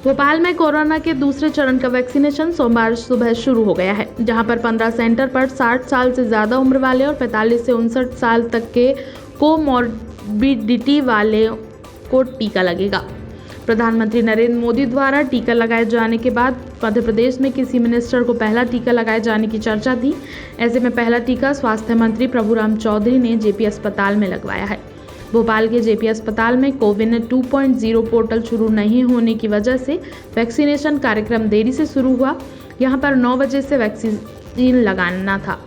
भोपाल में कोरोना के दूसरे चरण का वैक्सीनेशन सोमवार सुबह शुरू हो गया है, जहां पर 15 सेंटर पर 60 साल से ज़्यादा उम्र वाले और 45 से 59 साल तक के कोमॉर्बिडिटी वाले को टीका लगेगा। प्रधानमंत्री नरेंद्र मोदी द्वारा टीका लगाए जाने के बाद मध्य प्रदेश में किसी मिनिस्टर को पहला टीका लगाए जाने की चर्चा थी। ऐसे में पहला टीका स्वास्थ्य मंत्री प्रभुराम चौधरी ने जेपी अस्पताल में लगवाया है। भोपाल के जेपी अस्पताल में कोविन 2.0 पोर्टल शुरू नहीं होने की वजह से वैक्सीनेशन कार्यक्रम देरी से शुरू हुआ। यहां पर 9 बजे से वैक्सीन लगाना था।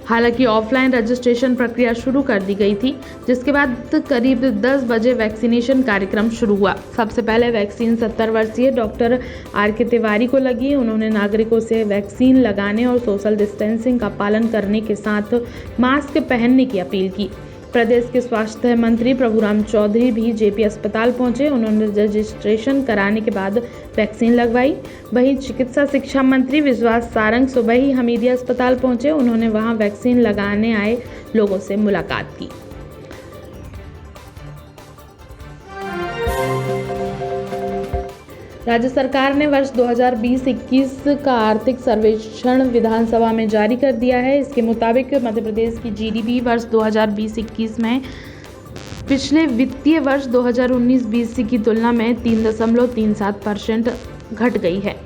हालांकि ऑफलाइन रजिस्ट्रेशन प्रक्रिया शुरू कर दी गई थी, जिसके बाद करीब 10 बजे वैक्सीनेशन कार्यक्रम शुरू हुआ। सबसे पहले वैक्सीन 70 वर्षीय डॉक्टर आर.के. तिवारी को लगी। उन्होंने नागरिकों से वैक्सीन लगाने और सोशल डिस्टेंसिंग का पालन करने के साथ मास्क पहनने की अपील की। प्रदेश के स्वास्थ्य मंत्री प्रभुराम चौधरी भी जेपी अस्पताल पहुंचे। उन्होंने रजिस्ट्रेशन कराने के बाद वैक्सीन लगवाई। वहीं चिकित्सा शिक्षा मंत्री विश्वास सारंग सुबह ही हमीदिया अस्पताल पहुंचे। उन्होंने वहां वैक्सीन लगाने आए लोगों से मुलाकात की। राज्य सरकार ने वर्ष 2020-21 का आर्थिक सर्वेक्षण विधानसभा में जारी कर दिया है। इसके मुताबिक मध्य प्रदेश की जीडीपी वर्ष 2020-21 में पिछले वित्तीय वर्ष 2019-20 की तुलना में 3.37% घट गई है।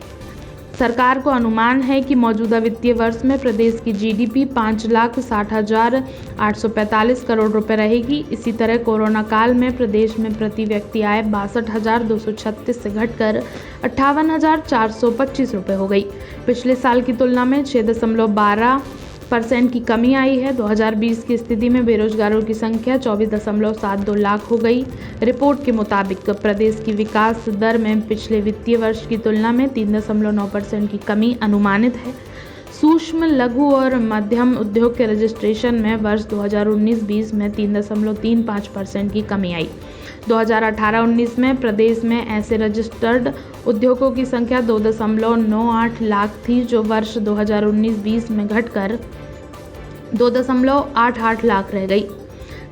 सरकार को अनुमान है कि मौजूदा वित्तीय वर्ष में प्रदेश की जीडीपी 5,60,845 करोड़ रुपए रहेगी। इसी तरह कोरोना काल में प्रदेश में प्रति व्यक्ति आय 62,236 से घटकर 58,425 रुपए हो गई। पिछले साल की तुलना में 6.12% की कमी आई है। 2020 की स्थिति में बेरोजगारों की संख्या 24.72 लाख हो गई। रिपोर्ट के मुताबिक प्रदेश की विकास दर में पिछले वित्तीय वर्ष की तुलना में 3.9% की कमी अनुमानित है। सूक्ष्म, लघु और मध्यम उद्योग के रजिस्ट्रेशन में वर्ष 2019-20 में 3.35% की कमी आई। 2018-19 में प्रदेश में ऐसे रजिस्टर्ड उद्योगों की संख्या 2.98 लाख थी, जो वर्ष 2019-20 में घटकर 2.88 लाख रह गई।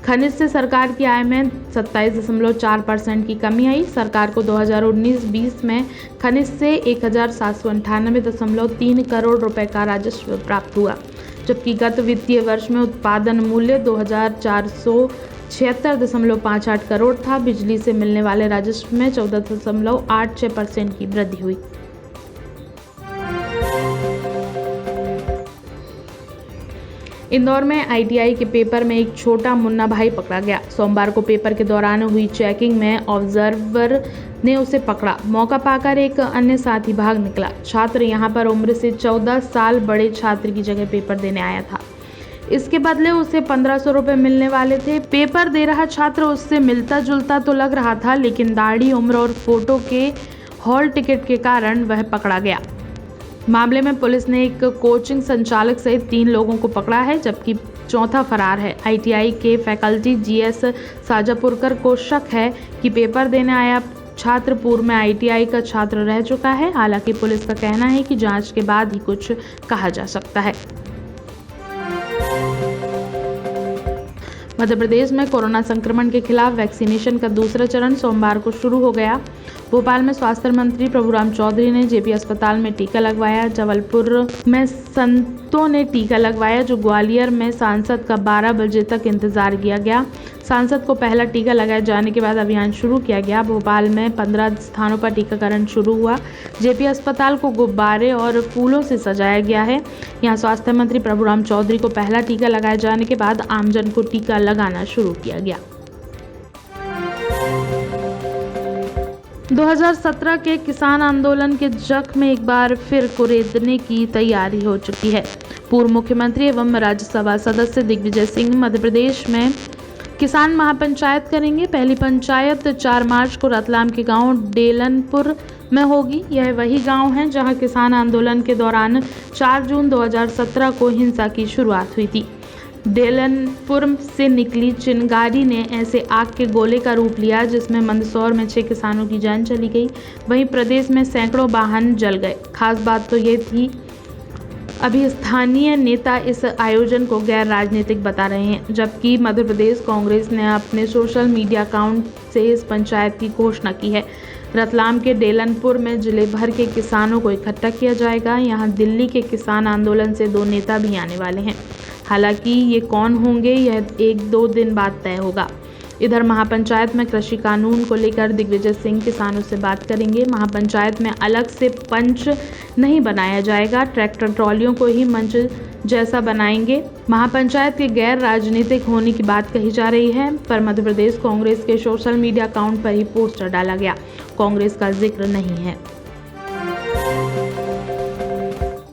खनिज से सरकार की आय में 27.4% की कमी आई। सरकार को 2019-20 में खनिज से 1,798.3 करोड़ रुपए का राजस्व प्राप्त हुआ, जबकि गत वित्तीय वर्ष में उत्पादन मूल्य 2,476.58 करोड़ था। बिजली से मिलने वाले राजस्व में 14.86% की वृद्धि हुई। इंदौर में आईटीआई के पेपर में एक छोटा मुन्ना भाई पकड़ा गया। सोमवार को पेपर के दौरान हुई चेकिंग में ऑब्जर्वर ने उसे पकड़ा। मौका पाकर एक अन्य साथी भाग निकला। छात्र यहां पर उम्र से 14 साल बड़े छात्र की जगह पेपर देने आया था। इसके बदले उसे 1500 रुपये मिलने वाले थे। पेपर दे रहा छात्र उससे मिलता जुलता तो लग रहा था, लेकिन दाढ़ी, उम्र और फोटो के हॉल टिकट के कारण वह पकड़ा गया। मामले में पुलिस ने एक कोचिंग संचालक सहित 3 लोगों को पकड़ा है, जबकि चौथा फरार है। आईटीआई के फैकल्टी जीएस साजापुरकर को शक है कि पेपर देने आया छात्र पूर्व में आईटीआई का छात्र रह चुका है। हालांकि पुलिस का कहना है कि जांच के बाद ही कुछ कहा जा सकता है। मध्य प्रदेश में कोरोना संक्रमण के खिलाफ वैक्सीनेशन का दूसरा चरण सोमवार को शुरू हो गया। भोपाल में स्वास्थ्य मंत्री प्रभुराम चौधरी ने जेपी अस्पताल में टीका लगवाया। जबलपुर में संतों ने टीका लगवाया, जो ग्वालियर में सांसद का 12 बजे तक इंतजार किया गया। सांसद को पहला टीका लगाए जाने के बाद अभियान शुरू किया गया। भोपाल में 15 स्थानों पर टीकाकरण शुरू हुआ। जेपी अस्पताल को गुब्बारे और फूलों से सजाया गया है। यहाँ स्वास्थ्य मंत्री प्रभुराम चौधरी को पहला टीका लगाए जाने के बाद आमजन को टीका लगाना शुरू किया गया। 2017 के किसान आंदोलन के जख्म एक बार फिर कुरेदने की तैयारी हो चुकी है। पूर्व मुख्यमंत्री एवं राज्यसभा सदस्य दिग्विजय सिंह मध्य प्रदेश में किसान महापंचायत करेंगे। पहली पंचायत 4 मार्च को रतलाम के गांव डेलनपुर में होगी। यह वही गांव है जहां किसान आंदोलन के दौरान 4 जून 2017 को हिंसा की शुरुआत हुई थी। डेलनपुर से निकली चिंगारी ने ऐसे आग के गोले का रूप लिया जिसमें मंदसौर में 6 किसानों की जान चली गई। वहीं प्रदेश में सैकड़ों वाहन जल गए। खास बात तो ये थी, अभी स्थानीय नेता इस आयोजन को गैर राजनीतिक बता रहे हैं, जबकि मध्य प्रदेश कांग्रेस ने अपने सोशल मीडिया अकाउंट से इस पंचायत की घोषणा की है। रतलाम के डेलनपुर में जिले भर के किसानों को इकट्ठा किया जाएगा। यहाँ दिल्ली के किसान आंदोलन से 2 नेता भी आने वाले हैं। हालांकि ये कौन होंगे यह 1-2 दिन बाद तय होगा। इधर महापंचायत में कृषि कानून को लेकर दिग्विजय सिंह किसानों से बात करेंगे। महापंचायत में अलग से पंच नहीं बनाया जाएगा, ट्रैक्टर ट्रॉलियों को ही मंच जैसा बनाएंगे। महापंचायत के गैर राजनीतिक होने की बात कही जा रही है, पर मध्य प्रदेश कांग्रेस के सोशल मीडिया अकाउंट पर ही पोस्टर डाला गया, कांग्रेस का जिक्र नहीं है।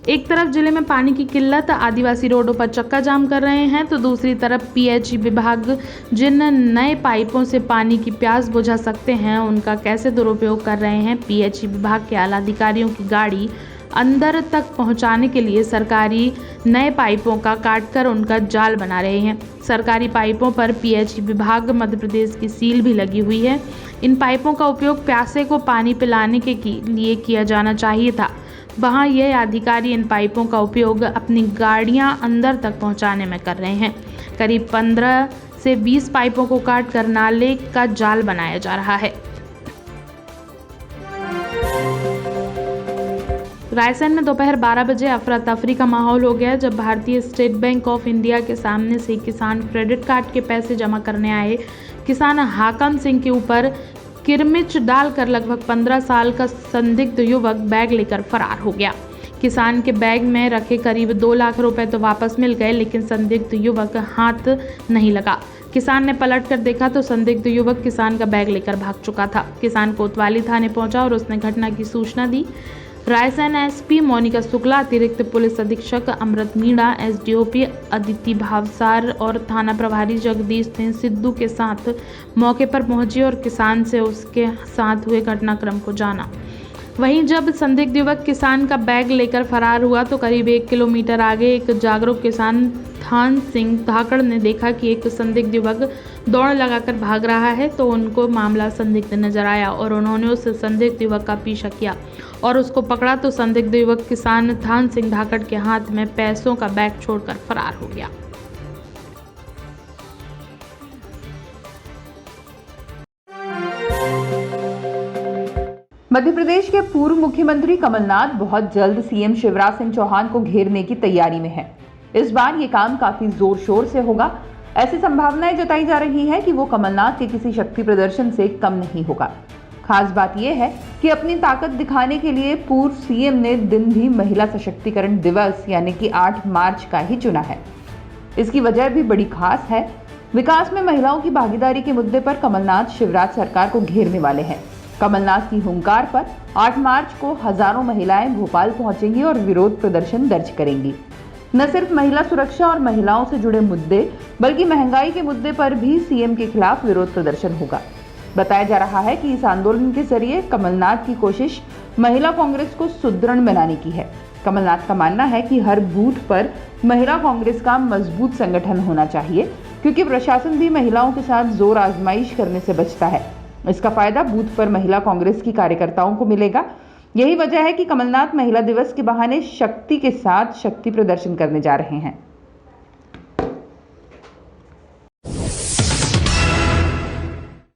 एक तरफ जिले में पानी की किल्लत, आदिवासी रोडों पर चक्का जाम कर रहे हैं, तो दूसरी तरफ पीएचई विभाग जिन नए पाइपों से पानी की प्यास बुझा सकते हैं उनका कैसे दुरुपयोग कर रहे हैं। पीएचई विभाग के आला अधिकारियों की गाड़ी अंदर तक पहुंचाने के लिए सरकारी नए पाइपों का काटकर उनका जाल बना रहे हैं। सरकारी पाइपों पर पीएचई विभाग मध्य प्रदेश की सील भी लगी हुई है। इन पाइपों का उपयोग प्यासे को पानी पिलाने के लिए किया जाना चाहिए था। वहाँ यह अधिकारी इन पाइपों का उपयोग अपनी गाड़ियां अंदर तक पहुंचाने में कर रहे हैं। करीब 15 से 20 पाइपों को काटकर नाले का जाल बनाया जा रहा है। रायसेन में दोपहर 12 बजे अफरा तफरी का माहौल हो गया जब भारतीय स्टेट बैंक ऑफ इंडिया के सामने से किसान क्रेडिट कार्ड के पैसे जमा करने आए किसान हाकम सिंह के ऊपर किरमिच डालकर लगभग 15 साल का संदिग्ध युवक बैग लेकर फरार हो गया। किसान के बैग में रखे करीब 2 लाख रुपए तो वापस मिल गए, लेकिन संदिग्ध युवक हाथ नहीं लगा। किसान ने पलट कर देखा तो संदिग्ध युवक किसान का बैग लेकर भाग चुका था। किसान कोतवाली थाने पहुंचा और उसने घटना की सूचना दी। रायसेन एसपी मोनिका शुक्ला, अतिरिक्त पुलिस अधीक्षक अमृत मीणा, एसडीओपी अदिति भावसार और थाना प्रभारी जगदीश सिंह सिद्धू के साथ मौके पर पहुंचे और किसान से उसके साथ हुए घटनाक्रम को जाना। वहीं जब संदिग्ध युवक किसान का बैग लेकर फरार हुआ तो करीब 1 किलोमीटर आगे एक जागरूक किसान थान सिंह धाकड़ ने देखा कि एक संदिग्ध युवक दौड़ लगाकर भाग रहा है, तो उनको मामला संदिग्ध नजर आया और उन्होंने उस संदिग्ध युवक का पीछा किया और उसको पकड़ा तो संदिग्ध युवक किसान थान सिंह धाकड़ के हाथ में पैसों का बैग छोड़कर फरार हो गया। मध्य प्रदेश के पूर्व मुख्यमंत्री कमलनाथ बहुत जल्द सीएम शिवराज सिंह चौहान को घेरने की तैयारी में हैं। इस बार ये काम काफी जोर शोर से होगा। ऐसी संभावनाएं जताई जा रही है कि वो कमलनाथ के किसी शक्ति प्रदर्शन से कम नहीं होगा। खास बात यह है कि अपनी ताकत दिखाने के लिए पूर्व सीएम ने दिन भी महिला सशक्तिकरण दिवस यानी कि 8 मार्च का ही चुना है। इसकी वजह भी बड़ी खास है। विकास में महिलाओं की भागीदारी के मुद्दे पर कमलनाथ शिवराज सरकार को घेरने वाले हैं। कमलनाथ की हुंकार पर 8 मार्च को हजारों महिलाएं भोपाल पहुंचेंगी और विरोध प्रदर्शन दर्ज करेंगी। न सिर्फ महिला सुरक्षा और महिलाओं से जुड़े मुद्दे बल्कि महंगाई के मुद्दे पर भी सीएम के खिलाफ विरोध प्रदर्शन होगा। बताया जा रहा है कि इस आंदोलन के जरिए कमलनाथ की कोशिश महिला कांग्रेस को सुदृढ़ बनाने की है। कमलनाथ का मानना है कि हर बूथ पर महिला कांग्रेस का मजबूत संगठन होना चाहिए, क्योंकि प्रशासन भी महिलाओं के साथ जोर आजमाइश करने से बचता है। इसका फायदा बूथ पर महिला कांग्रेस की कार्यकर्ताओं को मिलेगा। यही वजह है कि कमलनाथ महिला दिवस के बहाने शक्ति के साथ शक्ति प्रदर्शन करने जा रहे हैं।